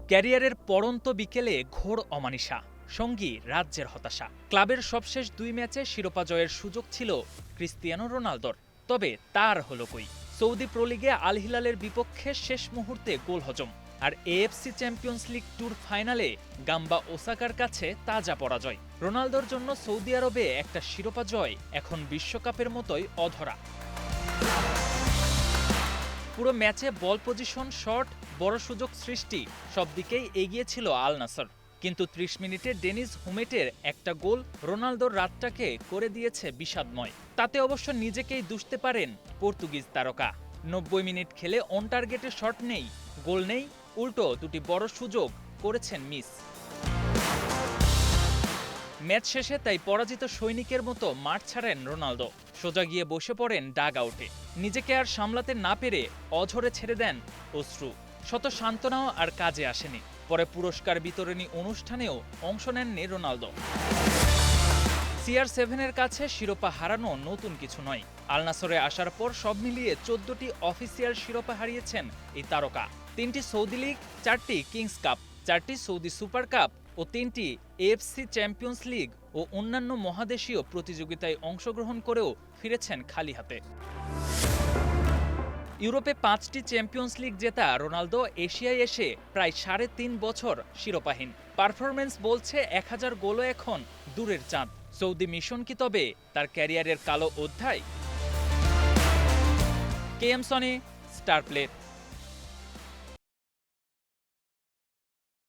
ক্যারিয়ারের পড়ন্ত বিকেলে ঘোর অমানিশা, সঙ্গী রাজ্যের হতাশা। ক্লাবের সবশেষ ২ ম্যাচে শিরোপা জয়ের সুযোগ ছিল ক্রিস্তিয়ানো রোনালদোর, তবে তার হলো কই। সৌদি প্রো লিগে আল হিলালের বিপক্ষে শেষ মুহূর্তে গোল হজম, আর এএফসি চ্যাম্পিয়ন্স লিগ ট্যুর ফাইনালে গাম্বা ওসাকার কাছে তাজা পরাজয়। রোনালদোর জন্য সৌদি আরবে একটা শিরোপা জয় এখন বিশ্বকাপের মতোই অধরা। পুরো ম্যাচে বল পজিশন, শট, বড় সুযোগ সৃষ্টি সব দিকেই এগিয়ে ছিল আল নাসর, কিন্তু ৩০ মিনিটে ডেনিস হুমেটের একটা গোল রোনালদোর রাতটাকে করে দিয়েছে বিষাদময়। তাতে অবশ্য নিজেকেই দুষতে পারেন পর্তুগিজ তারকা। ৯০ মিনিট খেলে অন টার্গেটে শট নেই, গোল নেই, উল্টো দুটি বড় সুযোগ করেছেন মিস। ম্যাচ শেষে তাই পরাজিত সৈনিকের মতো মাঠ ছাড়েন রোনালদো, সোজা গিয়ে বসে পড়েন ডাগ আউটে। নিজেকে আর সামলাতে না পেরে অঝরে ছেড়ে দেন অশ্রু। শত সান্ত্বনাও আর কাজে আসেনি। পরে পুরস্কার বিতরণী অনুষ্ঠানেও অংশ নেননি রোনালদো। CR7-এর কাছে শিরোপা হারানো নতুন কিছু নয়। আল নাসরে আসার পর সব মিলিয়ে ১৪টি অফিসিয়াল শিরোপা হারিয়েছেন এই তারকা। ৩টি সৌদি লিগ, 4টি কিংস কাপ, 4টি সৌদি সুপার কাপ ও 3টি এএফসি চ্যাম্পিয়ন্স লিগ ও অন্যান্য মহাদেশীয় প্রতিযোগিতায় অংশগ্রহণ করেও ফিরেছেন খালি হাতে। ইউরোপে 5টি চ্যাম্পিয়ন্স লিগ জেতা রোনালদো এশিয়ায় এসে প্রায় ৩.৫ বছর শিরোপাহীন। পারফরমেন্স বলছে ১০০০ গোলও এখন দূরের চাঁদ। সৌদি মিশন কি তবে তার ক্যারিয়ারের কালো অধ্যায়? KM Sony, star play.